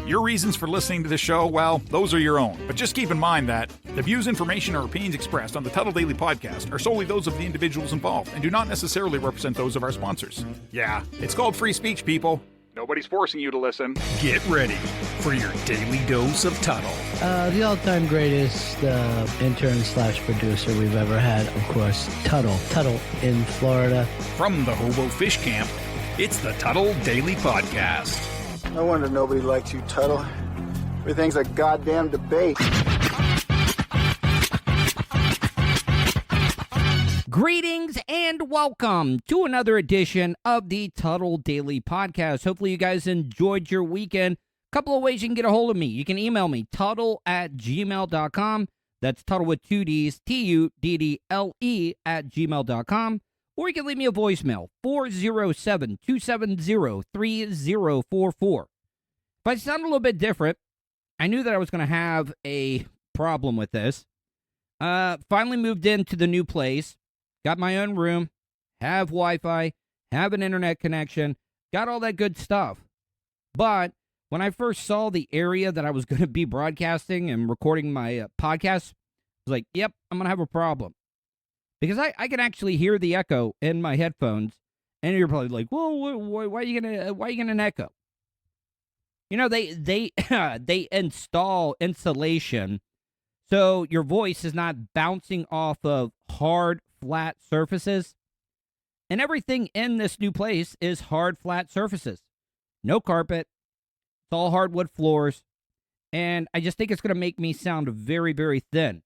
Your reasons for listening to the show, well, those are your own. But just keep in mind that the views, information, or opinions expressed on the Tuttle Daily Podcast are solely those of the individuals involved and do not necessarily represent those of our sponsors. Yeah, it's called free speech, people. Nobody's forcing you to listen. Get ready for your daily dose of Tuttle. The all-time greatest intern/producer we've ever had, of course, Tuttle. Tuttle in Florida. From the Hobo Fish Camp, it's the Tuttle Daily Podcast. No wonder nobody likes you, Tuttle. Everything's a goddamn debate. Greetings and welcome to another edition of the Tuttle Daily Podcast. Hopefully you guys enjoyed your weekend. A couple of ways you can get a hold of me. You can email me, tuttle@gmail.com. That's Tuttle with two D's, Tuddle @gmail.com. Or you can leave me a voicemail, 407-270-3044. If I sound a little bit different, I knew that I was going to have a problem with this. Finally moved into the new place, got my own room, have Wi-Fi, have an internet connection, got all that good stuff. But when I first saw the area that I was going to be broadcasting and recording my podcast, I was like, yep, I'm going to have a problem. Because I can actually hear the echo in my headphones, and you're probably like, "Well, why are you gonna echo?" You know, they install insulation, so your voice is not bouncing off of hard, flat surfaces, and everything in this new place is hard, flat surfaces. No carpet. It's all hardwood floors, and I just think it's gonna make me sound very, very thin.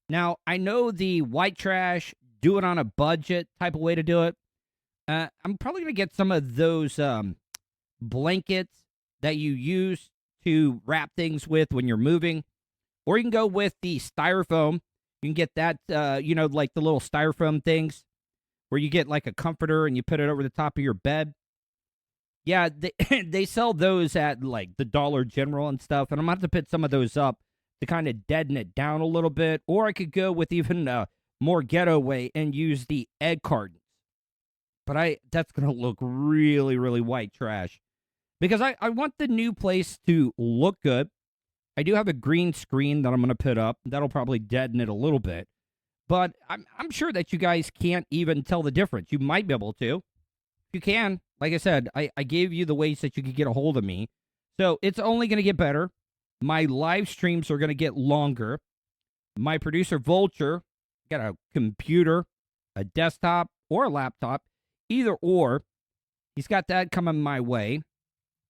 Now, I know the white trash, do it on a budget type of way to do it. I'm probably going to get some of those blankets that you use to wrap things with when you're moving. Or you can go with the styrofoam. You can get that, like the little styrofoam things where you get like a comforter and you put it over the top of your bed. Yeah, they sell those at like the Dollar General and stuff. And I'm going to have to put some of those up to kind of deaden it down a little bit, or I could go with even more ghetto way and use the egg cartons. But that's going to look really, really white trash. Because I want the new place to look good. I do have a green screen that I'm going to put up. That'll probably deaden it a little bit. But I'm sure that you guys can't even tell the difference. You might be able to. If you can, like I said, I gave you the ways that you could get a hold of me. So it's only going to get better. My live streams are going to get longer. My producer, Vulture, got a computer, a desktop, or a laptop. Either or. He's got that coming my way.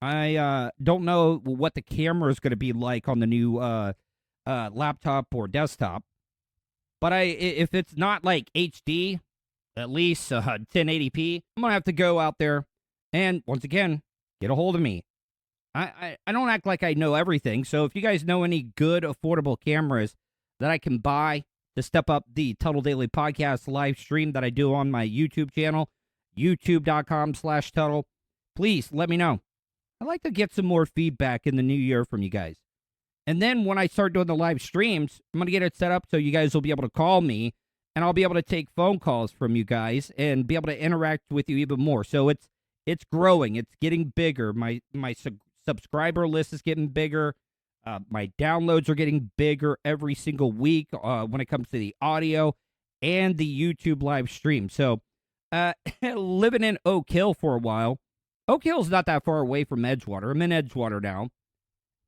I don't know what the camera is going to be like on the new laptop or desktop. But if it's not like HD, at least 1080p, I'm going to have to go out there and, once again, get a hold of me. I don't act like I know everything, so if you guys know any good, affordable cameras that I can buy to step up the Tuttle Daily Podcast live stream that I do on my YouTube channel, youtube.com/Tuttle, please let me know. I'd like to get some more feedback in the new year from you guys. And then when I start doing the live streams, I'm going to get it set up so you guys will be able to call me, and I'll be able to take phone calls from you guys and be able to interact with you even more. So it's growing. It's getting bigger. My subscriber list is getting bigger. My downloads are getting bigger every single week when it comes to the audio and the YouTube live stream. So living in Oak Hill for a while. Oak Hill's not that far away from Edgewater. I'm in Edgewater now.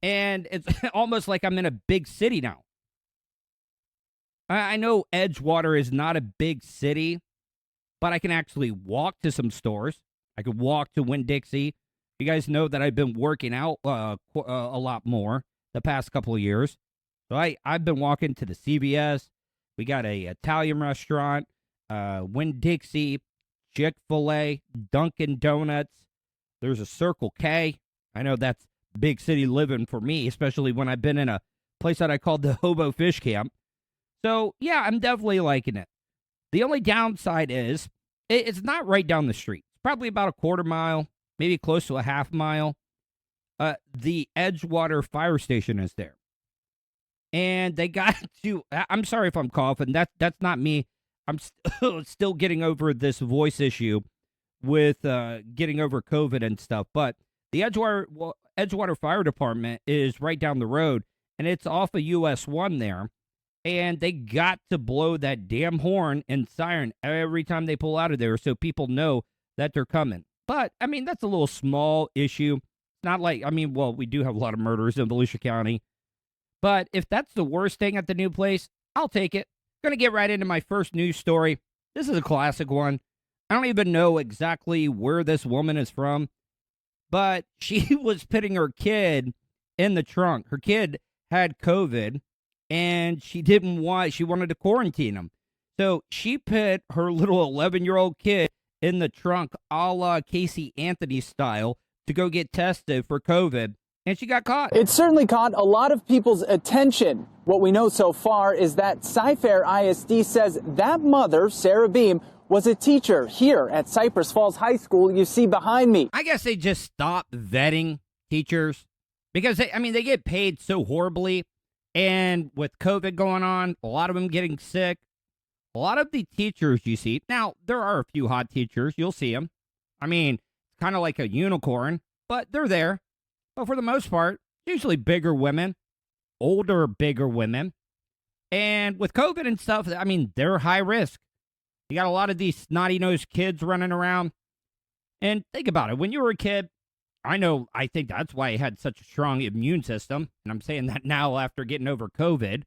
And it's almost like I'm in a big city now. I know Edgewater is not a big city, but I can actually walk to some stores. I could walk to Winn-Dixie. You guys know that I've been working out a lot more the past couple of years. So I've been walking to the CVS. We got a Italian restaurant, Winn-Dixie, Chick-fil-A, Dunkin' Donuts. There's a Circle K. I know that's big city living for me, especially when I've been in a place that I called the Hobo Fish Camp. So, yeah, I'm definitely liking it. The only downside is it's not right down the street. It's probably about a quarter mile, maybe close to a half mile. The Edgewater fire station is there. And they got to, I'm sorry if I'm coughing. That's not me. I'm still getting over this voice issue with getting over COVID and stuff. But The Edgewater Fire Department is right down the road, and it's off of US 1 there. And they got to blow that damn horn and siren every time they pull out of there so people know that they're coming. But, I mean, that's a little small issue. It's not like, I mean, well, we do have a lot of murders in Volusia County. But if that's the worst thing at the new place, I'll take it. Going to get right into my first news story. This is a classic one. I don't even know exactly where this woman is from, but she was putting her kid in the trunk. Her kid had COVID, and she wanted to quarantine him. So she put her little 11-year-old kid in the trunk a la Casey Anthony style to go get tested for COVID, and she got caught. It certainly caught a lot of people's attention. What we know so far is that Cy-Fair ISD says that mother, Sarah Beam, was a teacher here at Cypress Falls High School you see behind me. I guess they just stopped vetting teachers because, they get paid so horribly. And with COVID going on, a lot of them getting sick. A lot of the teachers you see, now, there are a few hot teachers. You'll see them. I mean, it's kind of like a unicorn, but they're there. But for the most part, usually bigger women, older, bigger women. And with COVID and stuff, I mean, they're high risk. You got a lot of these snotty-nosed kids running around. And think about it. When you were a kid, I think that's why you had such a strong immune system. And I'm saying that now after getting over COVID.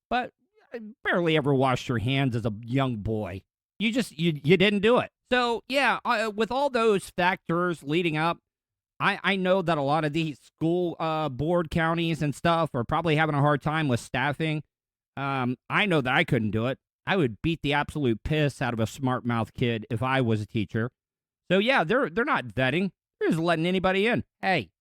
But I barely ever washed your hands as a young boy. You didn't do it. So, yeah, with all those factors leading up, I know that a lot of these school board counties and stuff are probably having a hard time with staffing. I know that I couldn't do it. I would beat the absolute piss out of a smart mouth kid if I was a teacher. So, yeah, they're not vetting. They're just letting anybody in. Hey,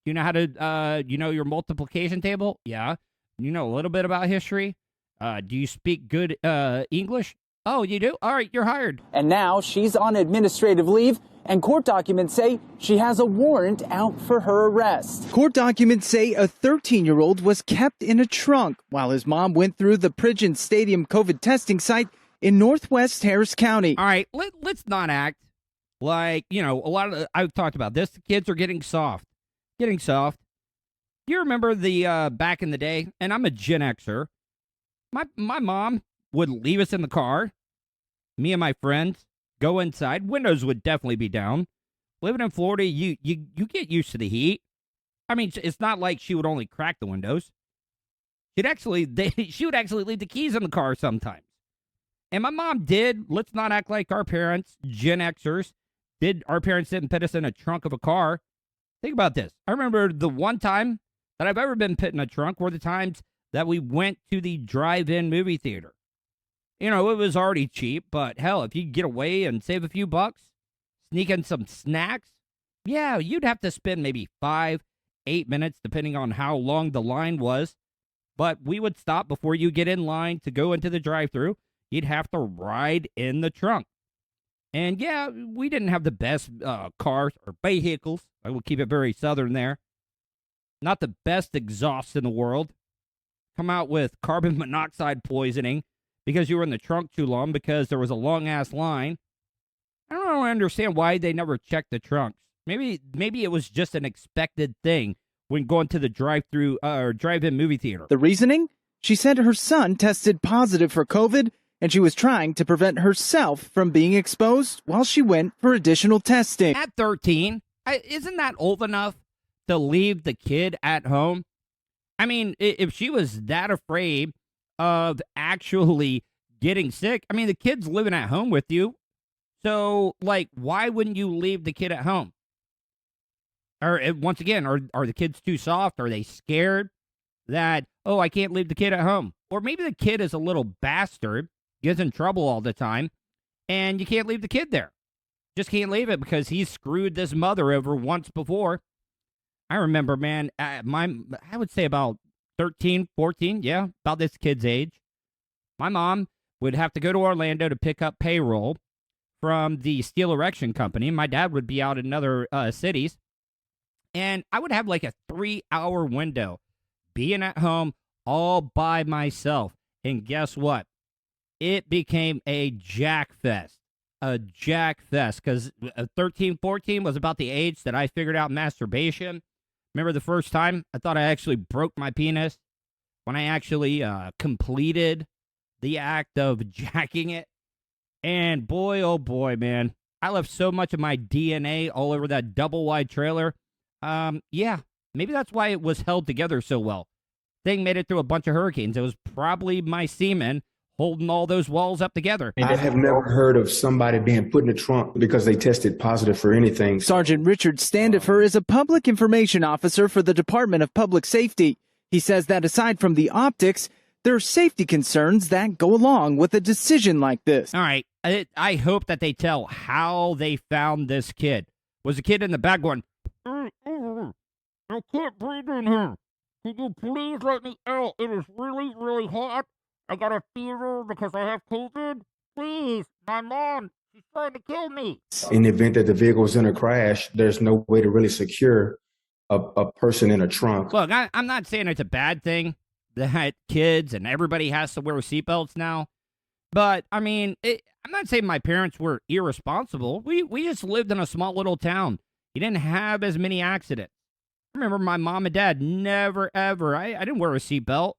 you know how to, your multiplication table? Yeah. You know a little bit about history? Do you speak good English? Oh, you do? All right, you're hired. And now she's on administrative leave, and court documents say she has a warrant out for her arrest. Court documents say a 13-year-old was kept in a trunk while his mom went through the Pridgeon Stadium COVID testing site in Northwest Harris County. All right, let's not act like, I've talked about this. The kids are getting soft. Do you remember the back in the day? And I'm a Gen Xer. My mom would leave us in the car. Me and my friends go inside. Windows would definitely be down. Living in Florida, you get used to the heat. I mean, it's not like she would only crack the windows. She would actually leave the keys in the car sometimes. And my mom did. Let's not act like our parents, Gen Xers, our parents didn't put us in a trunk of a car. Think about this. I remember the one time that I've ever been put in a trunk were the times that we went to the drive-in movie theater. It was already cheap, but hell, if you could get away and save a few bucks, sneak in some snacks, yeah, you'd have to spend maybe 5-8 minutes, depending on how long the line was. But we would stop before you get in line to go into the drive-thru. You'd have to ride in the trunk. And yeah, we didn't have the best cars or vehicles. I will keep it very southern there. Not the best exhaust in the world. Come out with carbon monoxide poisoning because you were in the trunk too long because there was a long-ass line. I don't understand why they never checked the trunks. Maybe it was just an expected thing when going to the drive-thru or drive-in movie theater. The reasoning? She said her son tested positive for COVID, and she was trying to prevent herself from being exposed while she went for additional testing. At 13, isn't that old enough to leave the kid at home? I mean, if she was that afraid of actually getting sick, I mean, the kid's living at home with you. So, why wouldn't you leave the kid at home? Or, once again, are the kids too soft? Are they scared that, I can't leave the kid at home? Or maybe the kid is a little bastard, gets in trouble all the time, and you can't leave the kid there. Just can't leave it because he screwed this mother over once before. I remember, man, I would say about 13, 14, yeah, about this kid's age. My mom would have to go to Orlando to pick up payroll from the steel erection company. My dad would be out in other cities. And I would have like a 3-hour window being at home all by myself. And guess what? It became a jack fest. a jack fest because 13, 14 was about the age that I figured out masturbation. Remember the first time I thought I actually broke my penis when I actually completed the act of jacking it. And boy, oh boy, man, I left so much of my DNA all over that double wide trailer. Yeah, maybe that's why it was held together so well. Thing made it through a bunch of hurricanes. It was probably my semen holding all those walls up together. I have never heard of somebody being put in the trunk because they tested positive for anything. Sergeant Richard Standifer is a public information officer for the Department of Public Safety. He says that aside from the optics, there are safety concerns that go along with a decision like this. All right, I hope that they tell how they found this kid. Was a kid in the back going, I can't breathe in here. Could you please let me out? It is really, really hot. I got a fever because I have COVID. Please, my mom, she's trying to kill me. In the event that the vehicle is in a crash, there's no way to really secure a person in a trunk. Look, I'm not saying it's a bad thing that kids and everybody has to wear seatbelts now. But, I mean, I'm not saying my parents were irresponsible. We just lived in a small little town. You didn't have as many accidents. I remember my mom and dad never, ever, I didn't wear a seatbelt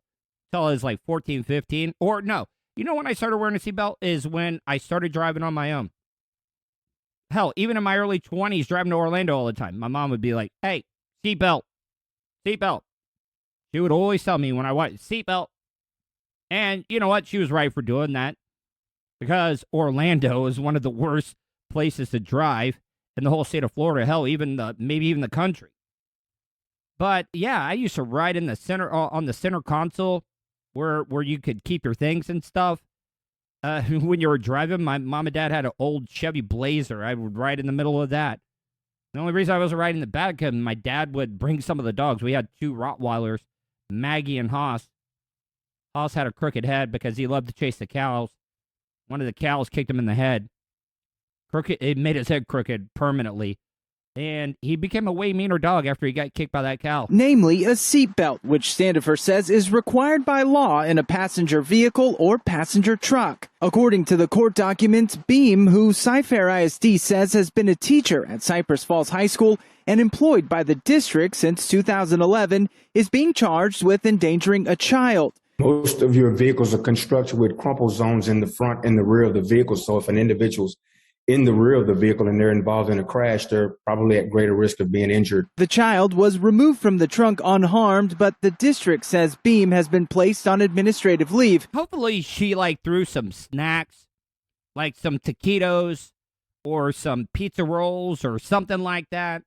until I was like 14, 15. Or no, you know when I started wearing a seatbelt is when I started driving on my own. Hell, even in my early 20s, driving to Orlando all the time, my mom would be like, hey, seatbelt, seatbelt. She would always tell me when I want seatbelt. And you know what? She was right for doing that because Orlando is one of the worst places to drive in the whole state of Florida. Hell, maybe even the country. But yeah, I used to ride in the center on the center console where you could keep your things and stuff. When you were driving, my mom and dad had an old Chevy Blazer. I would ride in the middle of that. The only reason I wasn't riding in the back because my dad would bring some of the dogs. We had 2 Rottweilers, Maggie and Haas. Haas had a crooked head because he loved to chase the cows. One of the cows kicked him in the head. It made his head crooked permanently. And he became a way meaner dog after he got kicked by that cow. Namely, a seatbelt, which Standifer says is required by law in a passenger vehicle or passenger truck. According to the court documents, Beam, who Cy-Fair ISD says has been a teacher at Cypress Falls High School and employed by the district since 2011, is being charged with endangering a child. Most of your vehicles are constructed with crumple zones in the front and the rear of the vehicle. So if an individual's in the rear of the vehicle and they're involved in a crash, they're probably at greater risk of being injured. The child was removed from the trunk unharmed, but the district says Beam has been placed on administrative leave. Hopefully she threw some snacks, like some taquitos or some pizza rolls or something like that.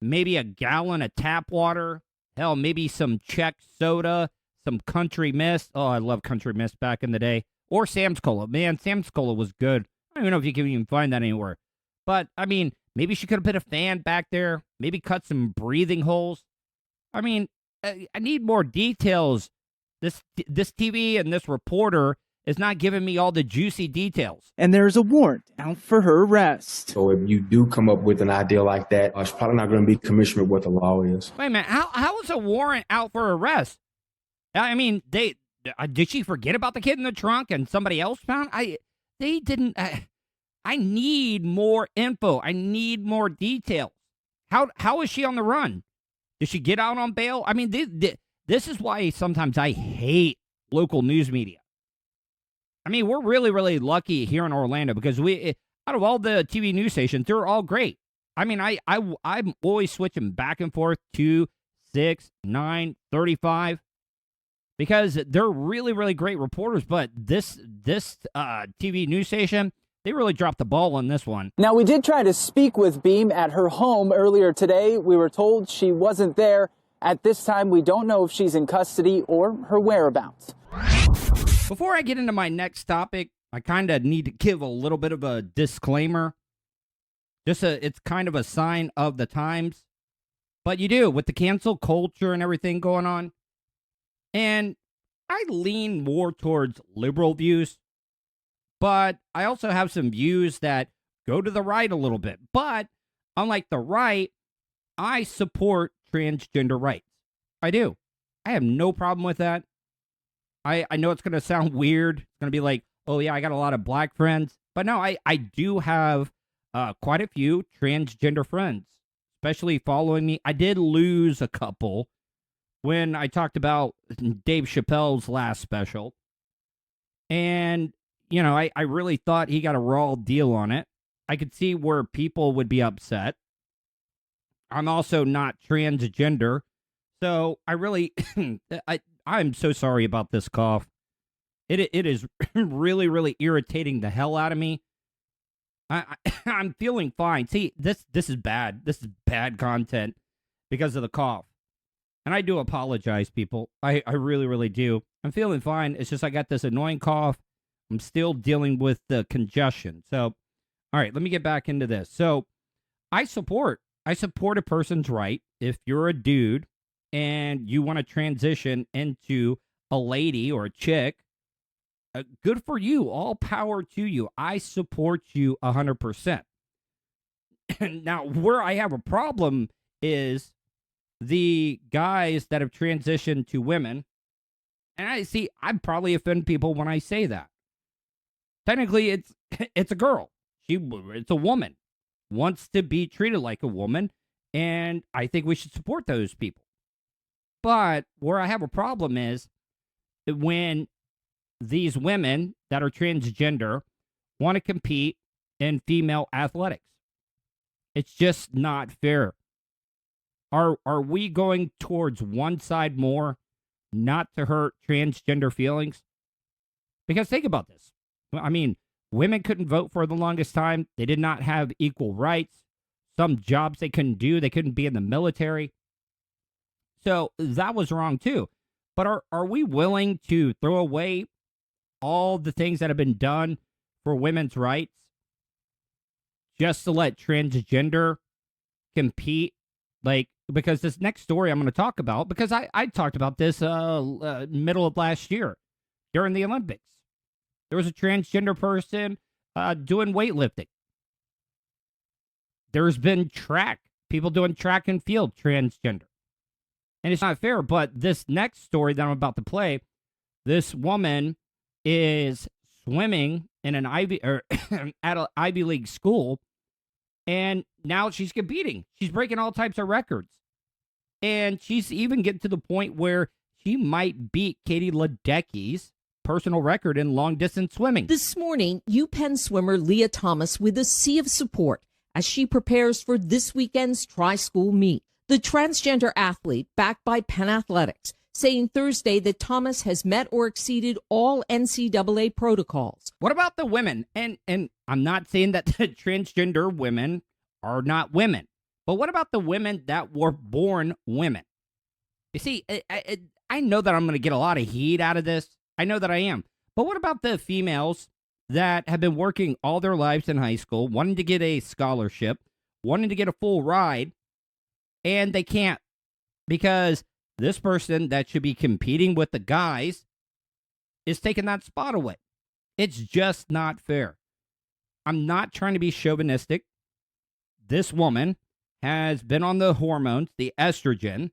Maybe a gallon of tap water. Hell, maybe some Czech soda, some Country Mist. Oh, I love Country Mist back in the day. Or Sam's Cola. Man, Sam's Cola was good. I don't even know if you can even find that anywhere. But, I mean, maybe she could have put a fan back there. Maybe cut some breathing holes. I mean, I need more details. This TV and this reporter is not giving me all the juicy details. And there's a warrant out for her arrest. So if you do come up with an idea like that, it's probably not going to be commissioned with what the law is. Wait a minute. How is a warrant out for arrest? I mean, did she forget about the kid in the trunk and somebody else found? They didn't. I need more info. I need more details. How is she on the run? Did she get out on bail? I mean, this is why sometimes I hate local news media. I mean, we're really, really lucky here in Orlando because out of all the TV news stations, they're all great. I mean, I'm always switching back and forth 2, 6, 9, 35. Because they're really, really great reporters, but this TV news station, they really dropped the ball on this one. Now, we did try to speak with Beam at her home earlier today. We were told she wasn't there. At this time, we don't know if she's in custody or her whereabouts. Before I get into my next topic, I kind of need to give a little bit of a disclaimer. It's kind of a sign of the times. But you do, with the cancel culture and everything going on. And I lean more towards liberal views, but I also have some views that go to the right a little bit. But unlike the right, I support transgender rights. I do. I have no problem with that. I know it's going to sound weird. It's going to be like, oh yeah, I got a lot of black friends. But no, I do have quite a few transgender friends, especially following me. I did lose a couple when I talked about Dave Chappelle's last special. And, you know, I really thought he got a raw deal on it. I could see where people would be upset. I'm also not transgender. So I really, I'm so sorry about this cough. It is really, really irritating the hell out of me. I'm feeling fine. See, this is bad. This is bad content because of the cough. And I do apologize, people. I really, really do. I'm feeling fine. It's just I got this annoying cough. I'm still dealing with the congestion. So, all right, let me get back into this. So, I support a person's right. If you're a dude and you want to transition into a lady or a chick, good for you. All power to you. I support you 100%. Now, where I have a problem is the guys that have transitioned to women. And I probably offend people when I say that. Technically, it's a girl. It's a woman. Wants to be treated like a woman. And I think we should support those people. But where I have a problem is when these women that are transgender want to compete in female athletics. It's just not fair. Are we going towards one side more, not to hurt transgender feelings? Because think about this. I mean, women couldn't vote for the longest time. They did not have equal rights. Some jobs they couldn't do. They couldn't be in the military. So that was wrong too. But are we willing to throw away all the things that have been done for women's rights just to let transgender compete? Like, because this next story I'm going to talk about, because I talked about this middle of last year during the Olympics. There was a transgender person doing weightlifting. There's been people doing track and field transgender. And it's not fair, but this next story that I'm about to play, this woman is swimming in an at an Ivy League school, and now she's competing. She's breaking all types of records. And she's even getting to the point where she might beat Katie Ledecky's personal record in long-distance swimming. This morning, UPenn swimmer Leah Thomas with a sea of support as she prepares for this weekend's tri-school meet. The transgender athlete, backed by Penn Athletics, saying Thursday that Thomas has met or exceeded all NCAA protocols. What about the women? And I'm not saying that the transgender women are not women, but what about the women that were born women? You see, I know that I'm going to get a lot of heat out of this. I know that I am. But what about the females that have been working all their lives in high school, wanting to get a scholarship, wanting to get a full ride, and they can't because this person that should be competing with the guys is taking that spot away? It's just not fair. I'm not trying to be chauvinistic. This woman has been on the hormones, the estrogen,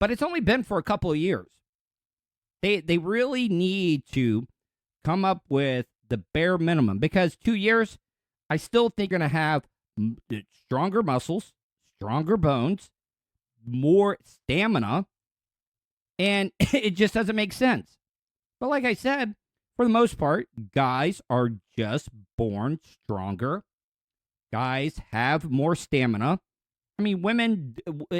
but it's only been for a couple of years. They really need to come up with the bare minimum, because 2 years, I still think you're going to have stronger muscles, stronger bones, more stamina, and it just doesn't make sense. But like I said, for the most part, guys are just born stronger. Guys have more stamina. I mean, women,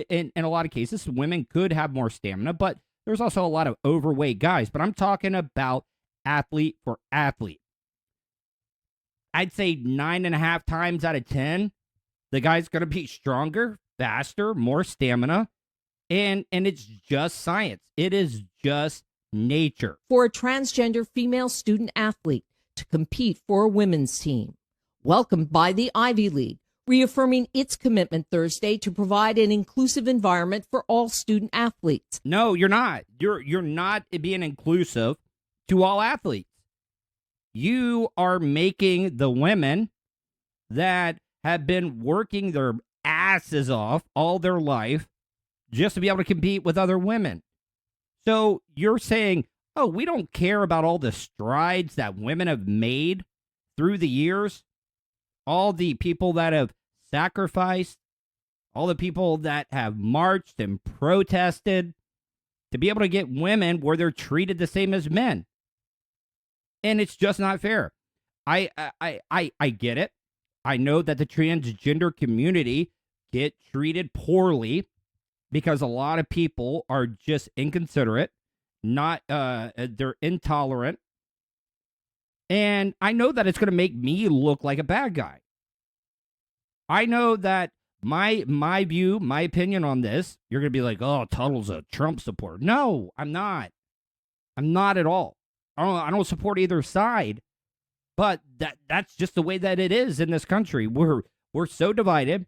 in a lot of cases, women could have more stamina, but there's also a lot of overweight guys. But I'm talking about athlete for athlete. I'd say 9.5 times out of 10, the guy's going to be stronger, faster, more stamina, and it's just science. It is just nature. For a transgender female student athlete to compete for a women's team, welcomed by the Ivy League, reaffirming its commitment Thursday to provide an inclusive environment for all student athletes. No, you're not. You're not being inclusive to all athletes. You are making the women that have been working their asses off all their life just to be able to compete with other women. So you're saying, oh, we don't care about all the strides that women have made through the years, all the people that have sacrificed, all the people that have marched and protested to be able to get women where they're treated the same as men. And it's just not fair. I get it. I know that the transgender community get treated poorly because a lot of people are just inconsiderate, they're intolerant. And I know that it's going to make me look like a bad guy. I know that my view, my opinion on this, you're going to be like, oh, Tuddle's a Trump supporter. No, I'm not. I'm not at all. I don't support either side. But that's just the way that it is in this country. We're so divided.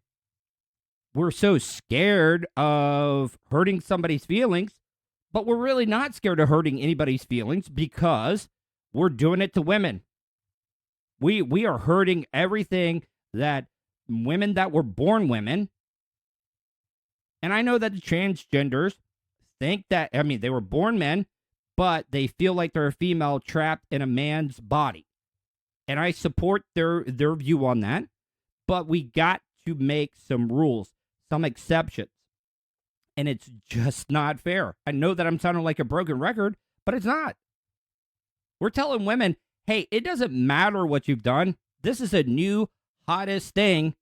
We're so scared of hurting somebody's feelings, but we're really not scared of hurting anybody's feelings because we're doing it to women. We are hurting everything that women that were born women. And I know that the transgenders think that, they were born men, but they feel like they're a female trapped in a man's body. And I support their view on that. But we got to make some rules, some exceptions. And it's just not fair. I know that I'm sounding like a broken record, but it's not. We're telling women, hey, it doesn't matter what you've done. This is a new, hottest thing.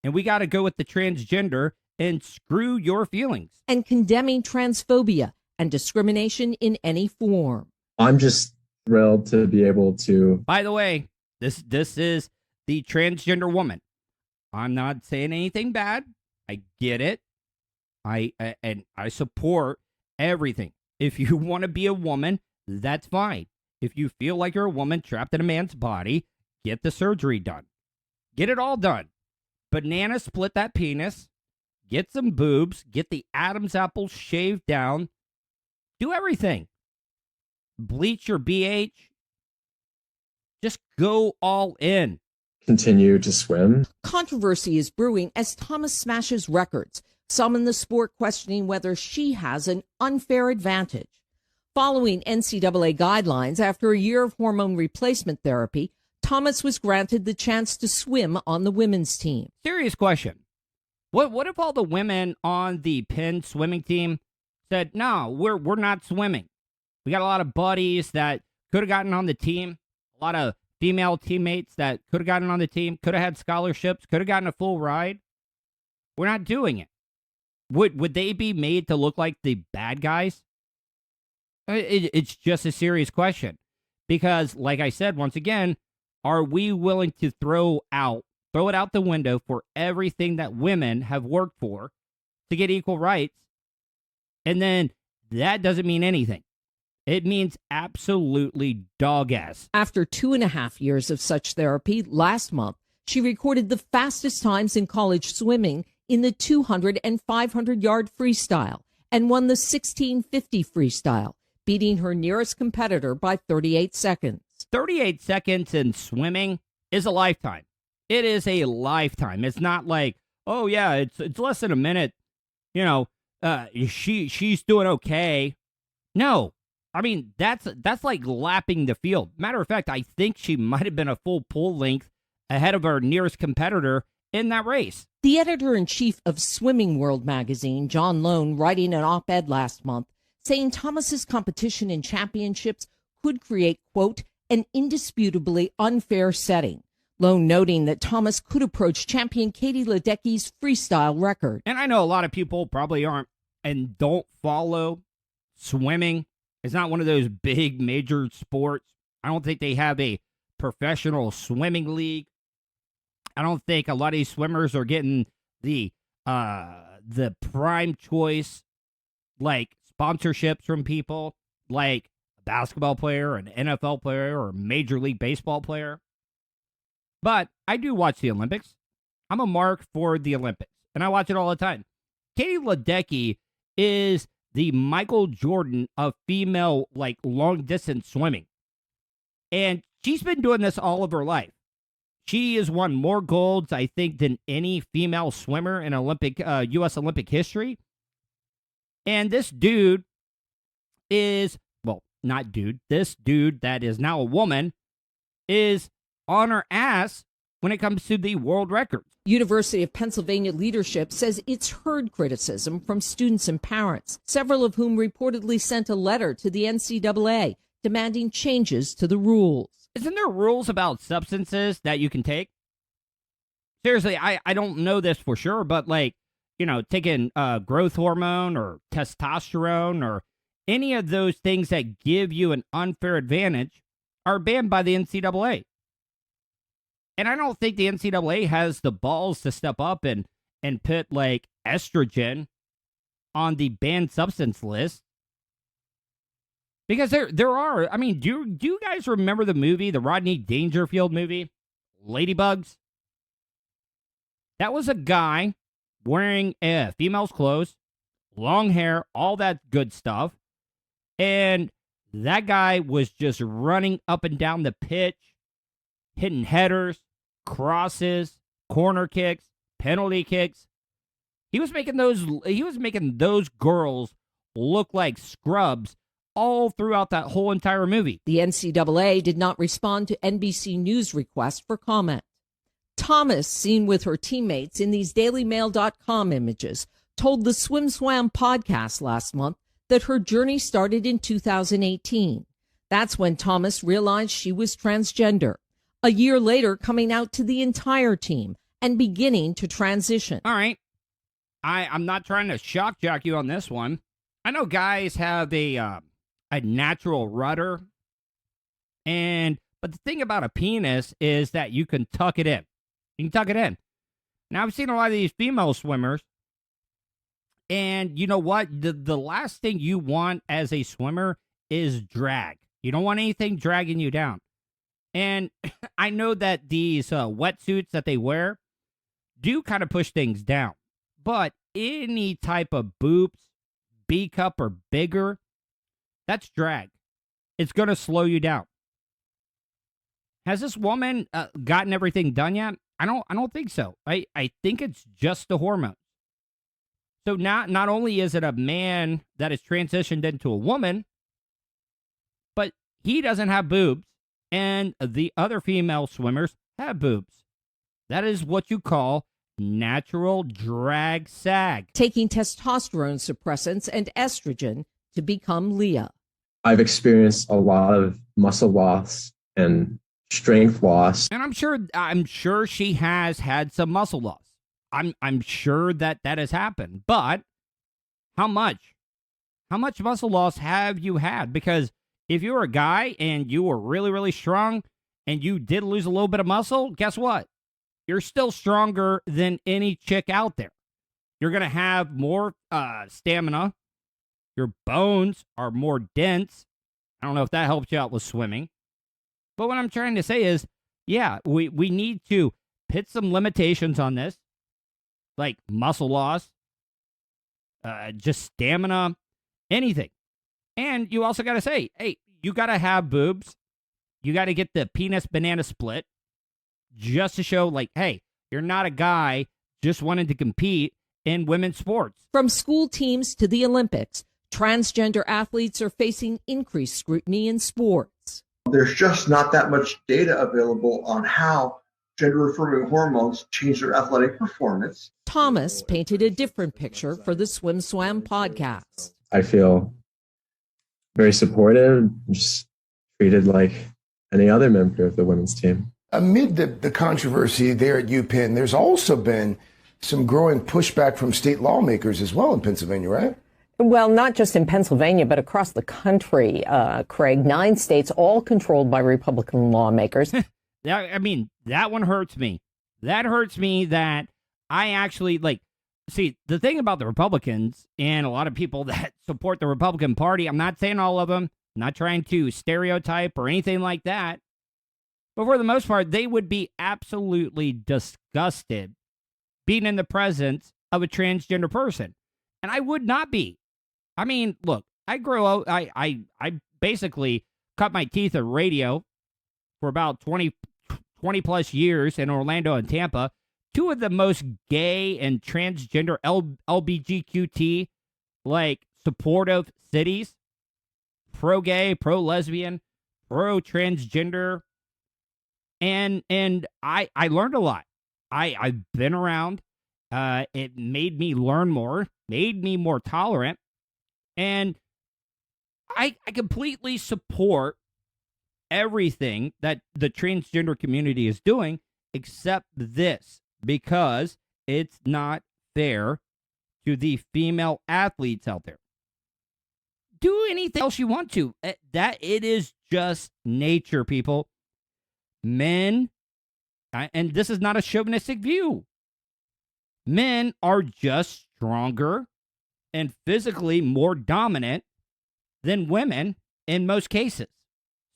And we got to go with the transgender and screw your feelings. And condemning transphobia and discrimination in any form. I'm just thrilled to be able to. By the way, this is the transgender woman. I'm not saying anything bad. I get it. I support everything. If you want to be a woman, that's fine. If you feel like you're a woman trapped in a man's body, get the surgery done. Get it all done. Banana split that penis. Get some boobs. Get the Adam's apple shaved down. Do everything. Bleach your BH. Just go all in. Continue to swim. Controversy is brewing as Thomas smashes records, some in the sport questioning whether she has an unfair advantage. Following NCAA guidelines after a year of hormone replacement therapy, Thomas was granted the chance to swim on the women's team. Serious question. What if all the women on the Penn swimming team said, no, we're not swimming? We got a lot of buddies that could have gotten on the team, a lot of female teammates that could have gotten on the team, could have had scholarships, could have gotten a full ride. We're not doing it. Would they be made to look like the bad guys? It's just a serious question. Because, like I said, once again, are we willing to throw it out the window for everything that women have worked for to get equal rights? And then that doesn't mean anything. It means absolutely dog ass. After 2.5 years of such therapy, last month, she recorded the fastest times in college swimming in the 200 and 500-yard freestyle and won the 1650 freestyle, beating her nearest competitor by 38 seconds. 38 seconds in swimming is a lifetime. It is a lifetime. It's not like, oh, yeah, it's less than a minute. You know, she's doing okay. No. I mean, that's like lapping the field. Matter of fact, I think she might have been a full pull length ahead of her nearest competitor in that race. The editor-in-chief of Swimming World magazine, John Lone, writing an op-ed last month, saying Thomas's competition in championships could create, quote, an indisputably unfair setting. Lone noting that Thomas could approach champion Katie Ledecky's freestyle record. And I know a lot of people probably aren't and don't follow swimming. It's not one of those big major sports. I don't think they have a professional swimming league. I don't think a lot of these swimmers are getting the prime choice, like sponsorships from people, like a basketball player, an NFL player, or a Major League Baseball player. But I do watch the Olympics. I'm a mark for the Olympics, and I watch it all the time. Katie Ledecky is the Michael Jordan of female, like, long-distance swimming. And she's been doing this all of her life. She has won more golds, I think, than any female swimmer in U.S. Olympic history. And this dude is, well, not dude, this dude that is now a woman is on her ass when it comes to the world records. University of Pennsylvania leadership says it's heard criticism from students and parents, several of whom reportedly sent a letter to the NCAA demanding changes to the rules. Isn't there rules about substances that you can take? Seriously, I don't know this for sure, but like, you know, taking growth hormone or testosterone or any of those things that give you an unfair advantage are banned by the NCAA. And I don't think the NCAA has the balls to step up and put like estrogen on the banned substance list. Because there are, I mean, do you guys remember the movie, the Rodney Dangerfield movie, Ladybugs? That was a guy wearing a female's clothes, long hair, all that good stuff. And that guy was just running up and down the pitch, hitting headers, crosses, corner kicks, penalty kicks. He was making those girls look like scrubs all throughout that whole entire movie. The NCAA did not respond to NBC News requests for comment. Thomas, seen with her teammates in these dailymail.com images, told the Swim Swam podcast last month that her journey started in 2018. That's when Thomas realized she was transgender. A year later, coming out to the entire team and beginning to transition. All right. I'm not trying to shock jock you on this one. I know guys have a natural rudder. But the thing about a penis is that you can tuck it in. You can tuck it in. Now, I've seen a lot of these female swimmers. And you know what? The last thing you want as a swimmer is drag. You don't want anything dragging you down. And I know that these wetsuits that they wear do kind of push things down. But any type of boobs, B cup or bigger, that's drag. It's going to slow you down. Has this woman gotten everything done yet? I don't think so. I think it's just the hormones. So not only is it a man that is transitioned into a woman, but he doesn't have boobs, and the other female swimmers have boobs. That is what you call natural drag sag. Taking testosterone suppressants and estrogen to become Leah. I've experienced a lot of muscle loss and strength loss. And I'm sure she has had some muscle loss. I'm sure that has happened. But how much? How much muscle loss have you had? Because if you're a guy and you were really, really strong and you did lose a little bit of muscle, guess what? You're still stronger than any chick out there. You're going to have more stamina. Your bones are more dense. I don't know if that helps you out with swimming. But what I'm trying to say is, yeah, we need to put some limitations on this, like muscle loss, just stamina, anything. And you also got to say, hey, you got to have boobs. You got to get the penis banana split just to show, like, hey, you're not a guy just wanting to compete in women's sports. From school teams to the Olympics, transgender athletes are facing increased scrutiny in sports. There's just not that much data available on how gender-affirming hormones change their athletic performance. Thomas painted a different picture for the Swim Swam podcast. I feel very supported, just treated like any other member of the women's team. Amid the controversy there at UPenn, there's also been some growing pushback from state lawmakers as well in Pennsylvania, right? Well, not just in Pennsylvania, but across the country, Craig. 9 states, all controlled by Republican lawmakers. That one hurts me. That hurts me that I actually, see, the thing about the Republicans and a lot of people that support the Republican Party, I'm not saying all of them, I'm not trying to stereotype or anything like that, but for the most part, they would be absolutely disgusted being in the presence of a transgender person. And I would not be. I mean, look, I grew up, I basically cut my teeth at radio for about 20 plus years in Orlando and Tampa. 2 of the most gay and transgender LBGQT, supportive cities. Pro-gay, pro-lesbian, pro-transgender. And I learned a lot. I've been around. It made me learn more, made me more tolerant, and I completely support everything that the transgender community is doing, except this, because it's not fair to the female athletes out there. Do anything else you want to. That it is just nature, people. Men, and this is not a chauvinistic view, men are just stronger and physically more dominant than women in most cases,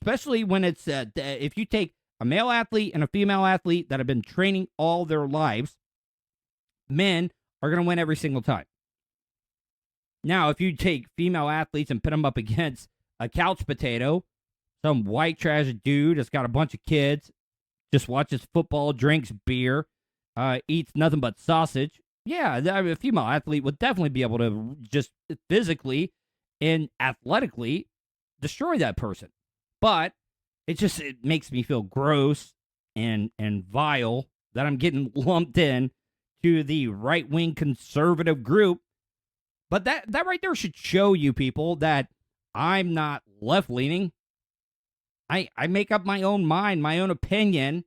especially when it's, if you take a male athlete and a female athlete that have been training all their lives, men are going to win every single time. Now, if you take female athletes and put them up against a couch potato, some white trash dude that's got a bunch of kids, just watches football, drinks beer, eats nothing but sausage, yeah, a female athlete would definitely be able to just physically and athletically destroy that person. But it makes me feel gross and vile that I'm getting lumped in to the right-wing conservative group. But that right there should show you people that I'm not left-leaning. I make up my own mind, my own opinion,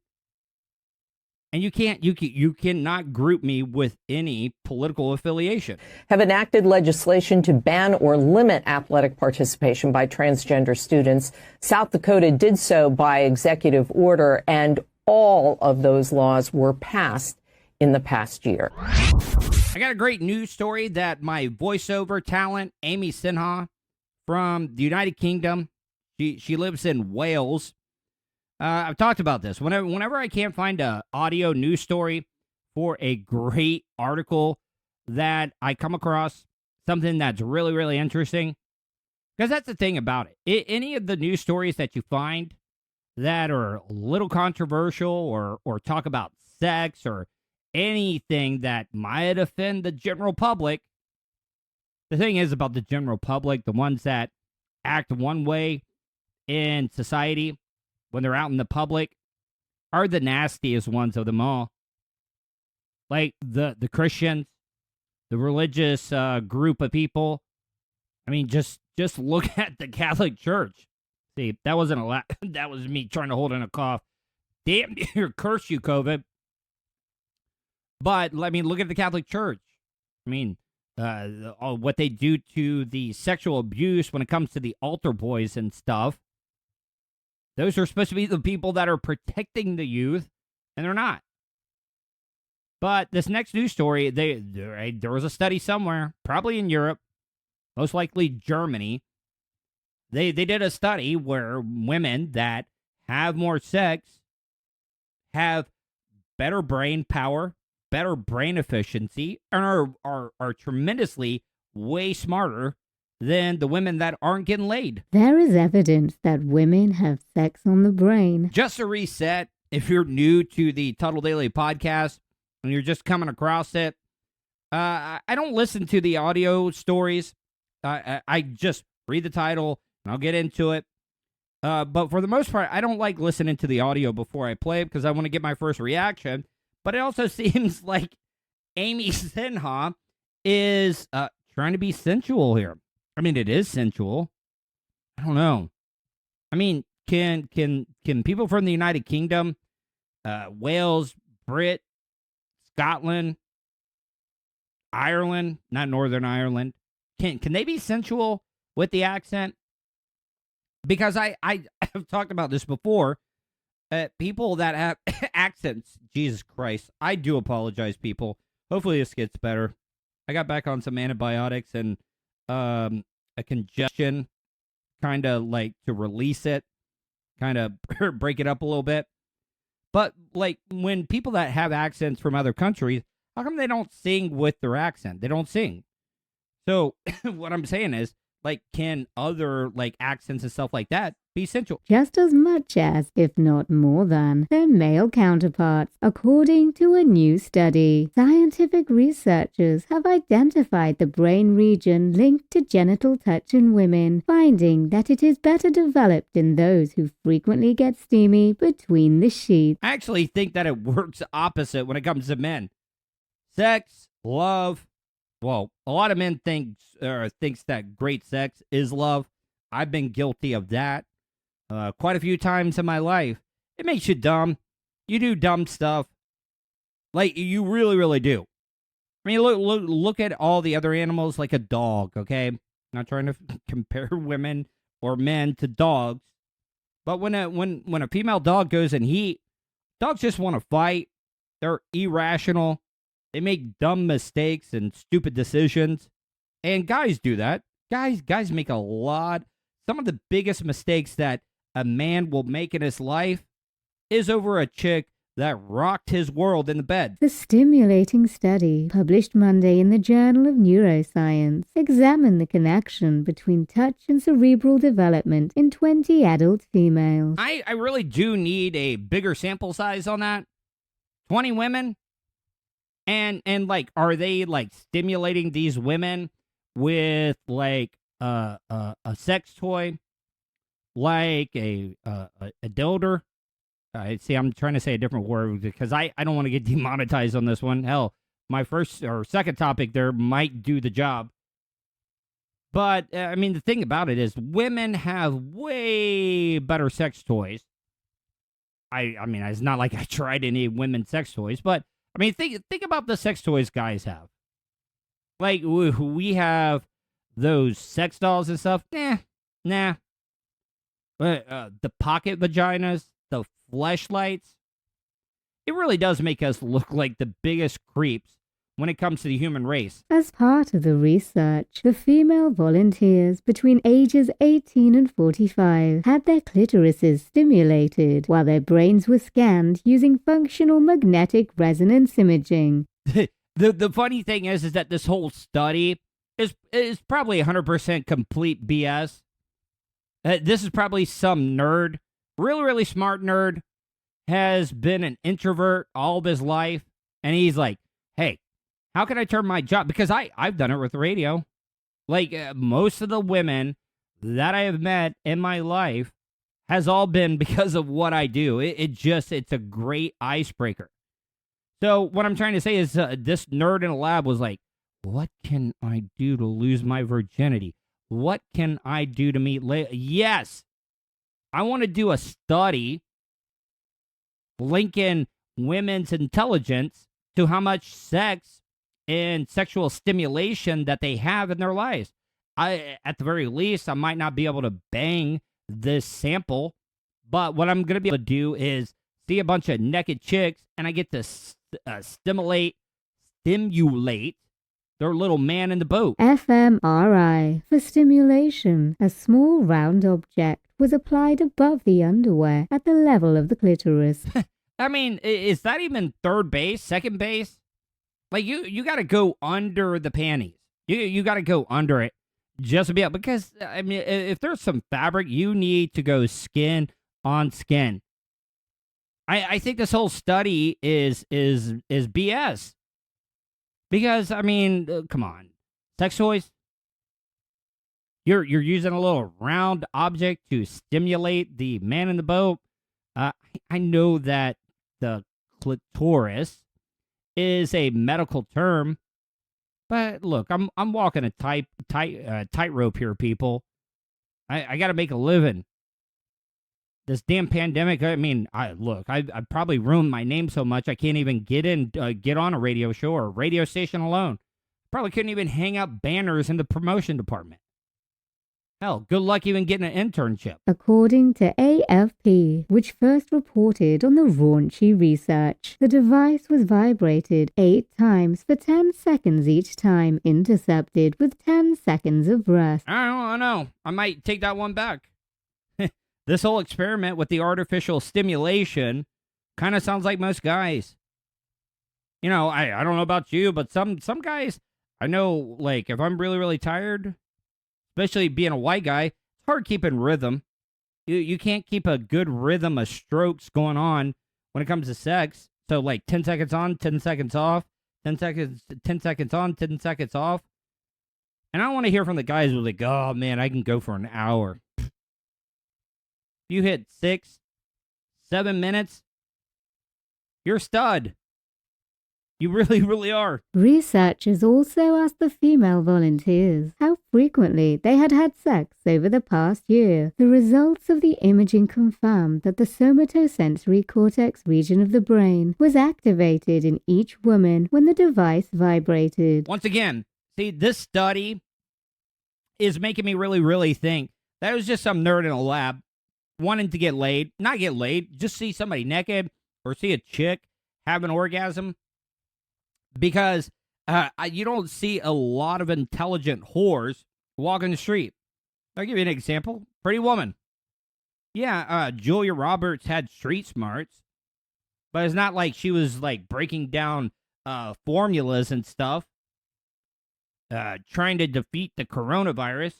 and you cannot group me with any political affiliation. Have enacted legislation to ban or limit athletic participation by transgender students. South Dakota did so by executive order, and all of those laws were passed in the past year. I got a great news story that my voiceover talent, Amy Sinha, from the United Kingdom, she lives in Wales. I've talked about this. Whenever I can't find a audio news story for a great article that I come across something that's really, really interesting, because that's the thing about it. Any of the news stories that you find that are a little controversial or talk about sex or anything that might offend the general public, the thing is about the general public, the ones that act one way in society when they're out in the public, are the nastiest ones of them all. Like the Christians, the religious group of people. I mean, just look at the Catholic Church. See, that wasn't a lot. That was me trying to hold in a cough. Damn near curse you, COVID. But, I mean, look at the Catholic Church. I mean, what they do to the sexual abuse when it comes to the altar boys and stuff. Those are supposed to be the people that are protecting the youth, and they're not. But this next news story, there was a study somewhere, probably in Europe, most likely Germany. They did a study where women that have more sex have better brain power, better brain efficiency, and are tremendously way smarter than the women that aren't getting laid. There is evidence that women have sex on the brain. Just a reset, if you're new to the Tuttle Daily podcast and you're just coming across it, I don't listen to the audio stories. I just read the title and I'll get into it. But for the most part, I don't like listening to the audio before I play it because I want to get my first reaction. But it also seems like Amy Sinha is trying to be sensual here. I mean, it is sensual. I don't know. I mean, can people from the United Kingdom, Wales, Brit, Scotland, Ireland, not Northern Ireland, can they be sensual with the accent? Because I have talked about this before. People that have accents, Jesus Christ, I do apologize, people. Hopefully this gets better. I got back on some antibiotics and a congestion, kind of like to release it, kind of break it up a little bit. But like when people that have accents from other countries, how come they don't sing with their accent? They don't sing. So what I'm saying is, like, can other like accents and stuff like that be sensual. Just as much as, if not more than, their male counterparts, according to a new study. Scientific researchers have identified the brain region linked to genital touch in women, finding that it is better developed in those who frequently get steamy between the sheets. I actually think that it works opposite when it comes to men. Sex, love. Well, a lot of men thinks that great sex is love. I've been guilty of that quite a few times in my life. It makes you dumb. You do dumb stuff. Like, you really, really do. I mean, look at all the other animals, like a dog, okay? I'm not trying to compare women or men to dogs. But when a female dog goes in heat, dogs just want to fight. They're irrational. They make dumb mistakes and stupid decisions. And guys do that. Guys make a lot. Some of the biggest mistakes that a man will make in his life is over a chick that rocked his world in the bed. The stimulating study, published Monday in the Journal of Neuroscience, examined the connection between touch and cerebral development in 20 adult females. I really do need a bigger sample size on that. 20 women? And like, are they like stimulating these women with like a sex toy, like a dildo? See, I'm trying to say a different word because I don't want to get demonetized on this one. Hell, my first or second topic there might do the job. But, I mean, the thing about it is women have way better sex toys. I mean, it's not like I tried any women's sex toys, but, I mean, think about the sex toys guys have. Like, we have those sex dolls and stuff. Nah. The pocket vaginas, the fleshlights. It really does make us look like the biggest creeps when it comes to the human race. As part of the research, the female volunteers between ages 18 and 45 had their clitorises stimulated while their brains were scanned using functional magnetic resonance imaging. The funny thing is that this whole study is probably 100% complete BS. This is probably some nerd, really, really smart nerd, has been an introvert all of his life, and he's like, hey, how can I turn my job? Because I've done it with radio. Like, most of the women that I have met in my life has all been because of what I do. It's a great icebreaker. So what I'm trying to say is this nerd in a lab was like, what can I do to lose my virginity? What can I do to meet Yes, I want to do a study linking women's intelligence to how much sex and sexual stimulation that they have in their lives. At the very least, I might not be able to bang this sample, but what I'm going to be able to do is see a bunch of naked chicks, and I get to stimulate their little man in the boat. fMRI. For stimulation, a small round object was applied above the underwear at the level of the clitoris. I mean, is that even third base, second base? Like, you got to go under the panties. You got to go under it just to be able, because, I mean, if there's some fabric, you need to go skin on skin. I think this whole study is BS. Because, I mean, come on. Sex toys? You're using a little round object to stimulate the man in the boat. I know that the clitoris is a medical term, but look, I'm walking a tightrope here, people. I got to make a living. This damn pandemic. I mean, I probably ruined my name so much I can't even get on a radio show or a radio station alone. Probably couldn't even hang up banners in the promotion department. Hell, good luck even getting an internship. According to AFP, which first reported on the raunchy research, the device was vibrated 8 times for 10 seconds each time, intercepted with 10 seconds of rest. I don't know. I might take that one back. This whole experiment with the artificial stimulation kind of sounds like most guys. You know, I don't know about you, but some guys, I know, like, if I'm really, really tired, especially being a white guy, it's hard keeping rhythm. You can't keep a good rhythm of strokes going on when it comes to sex. So like 10 seconds on, 10 seconds off, 10 seconds on, 10 seconds off. And I don't want to hear from the guys who are like, oh man, I can go for an hour. If you hit 6, 7 minutes, you're a stud. You really, really are. Researchers also asked the female volunteers how frequently they had had sex over the past year. The results of the imaging confirmed that the somatosensory cortex region of the brain was activated in each woman when the device vibrated. Once again, see, this study is making me really, really think that it was just some nerd in a lab wanting to get laid. Not get laid, just see somebody naked or see a chick have an orgasm. Because you don't see a lot of intelligent whores walking the street. I'll give you an example. Pretty Woman. Yeah, Julia Roberts had street smarts, but it's not like she was like breaking down formulas and stuff, trying to defeat the coronavirus,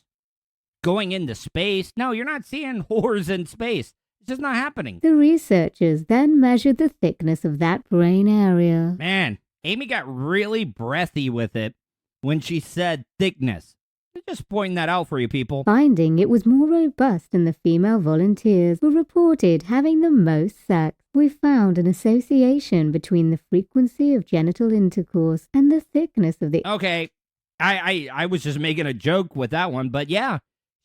going into space. No, you're not seeing whores in space. It's just not happening. The researchers then measured the thickness of that brain area. Man, Amy got really breathy with it when she said thickness. I'm just pointing that out for you people. Finding it was more robust in the female volunteers who reported having the most sex. We found an association between the frequency of genital intercourse and the thickness of the... Okay, I was just making a joke with that one, but yeah.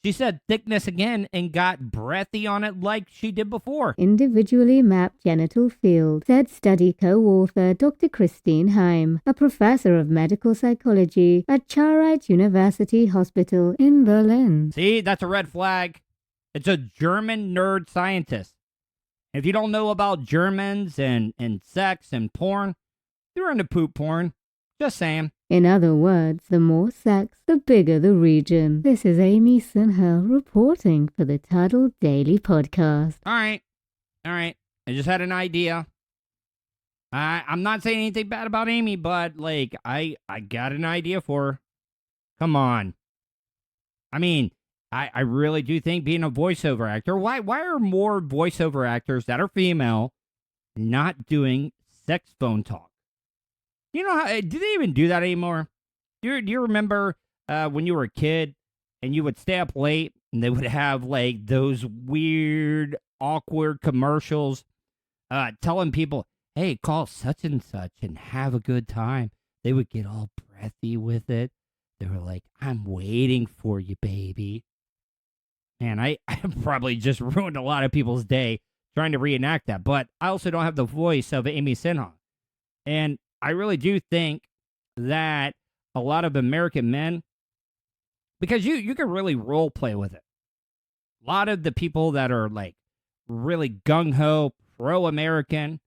She said thickness again and got breathy on it like she did before. Individually mapped genital field, said study co-author Dr. Christine Heim, a professor of medical psychology at Charite University Hospital in Berlin. See, that's a red flag. It's a German nerd scientist. If you don't know about Germans and sex and porn, you're into poop porn. Just saying. In other words, the more sex, the bigger the region. This is Amy Sinha reporting for the Tuddle Daily Podcast. All right. I just had an idea. I'm not saying anything bad about Amy, but, like, I got an idea for her. Come on. I mean, I really do think being a voiceover actor, why are more voiceover actors that are female not doing sex phone talk? You know, do they even do that anymore? Do you remember when you were a kid and you would stay up late and they would have, like, those weird, awkward commercials telling people, hey, call such and such and have a good time. They would get all breathy with it. They were like, I'm waiting for you, baby. Man, I probably just ruined a lot of people's day trying to reenact that. But I also don't have the voice of Amy Sinha. And I really do think that a lot of American men, because you can really role play with it. A lot of the people that are like really gung-ho, pro-American,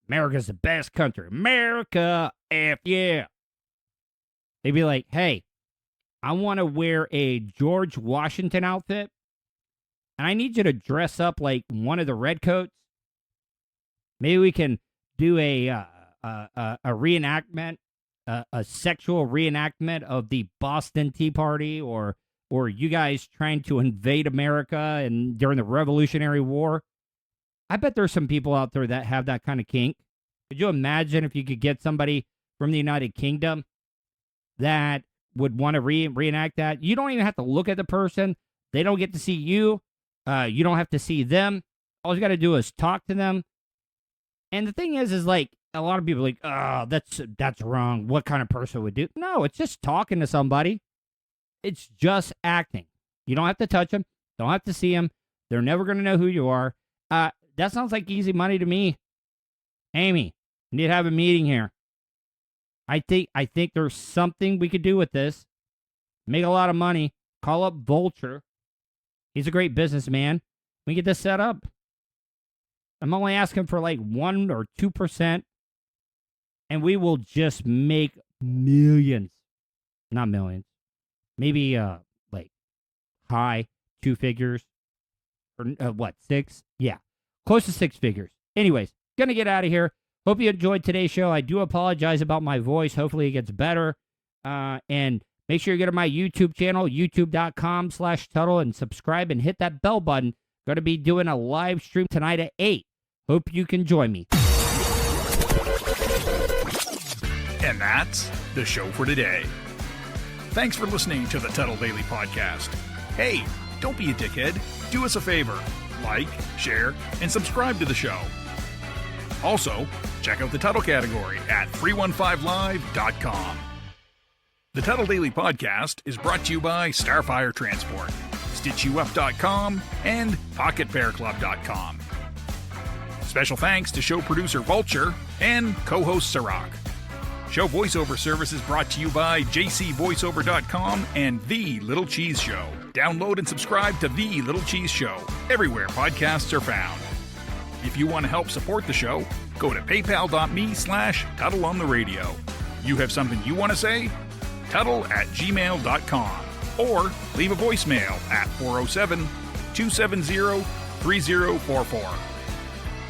America's the best country, America, F yeah. They'd be like, hey, I want to wear a George Washington outfit, and I need you to dress up like one of the redcoats. Maybe we can do a reenactment, a sexual reenactment of the Boston Tea Party, or you guys trying to invade America and during the Revolutionary War. I bet there's some people out there that have that kind of kink. Could you imagine if you could get somebody from the United Kingdom that would want to reenact that? You don't even have to look at the person. They don't get to see you. You don't have to see them. All you got to do is talk to them. And the thing is like, a lot of people are like, oh, that's wrong. What kind of person would do? No, it's just talking to somebody. It's just acting. You don't have to touch them. Don't have to see them. They're never going to know who you are. That sounds like easy money to me. Amy, we need to have a meeting here. I think there's something we could do with this. Make a lot of money. Call up Vulture. He's a great businessman. We get this set up. I'm only asking for like 1 or 2%. And we will just make millions. Not millions. Maybe, like, high 2 figures. Or, what, 6? Yeah. Close to 6 figures. Anyways, gonna get out of here. Hope you enjoyed today's show. I do apologize about my voice. Hopefully it gets better. And make sure you go to my YouTube channel, youtube.com/Tuttle, and subscribe and hit that bell button Going to be doing a live stream tonight at 8. Hope you can join me. And that's the show for today. Thanks for listening to the Tuttle Daily Podcast. Hey, don't be a dickhead. Do us a favor. Like, share, and subscribe to the show. Also, check out the Tuttle category at 315live.com. The Tuttle Daily Podcast is brought to you by Starfire Transport, StitchYouUp.com, and PocketPairClub.com. Special thanks to show producer Vulture and co-host Sirach. Show voiceover service is brought to you by JCVoiceover.com and The Little Cheese Show. Download and subscribe to The Little Cheese Show everywhere podcasts are found. If you want to help support the show, go to paypal.me/TuttleOnTheRadio. You have something you want to say? Tuttle@gmail.com or leave a voicemail at 407-270-3044.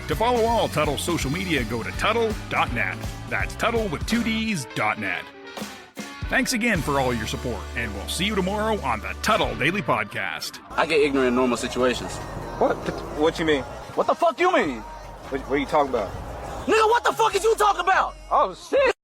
To follow all Tuttle social media, go to Tuttle.net. That's Tuttle with 2Ds.net. Thanks again for all your support, and we'll see you tomorrow on the Tuttle Daily Podcast. I get ignorant in normal situations. What you mean? What the fuck you mean? What are you talking about? Nigga, what the fuck is you talking about? Oh, shit!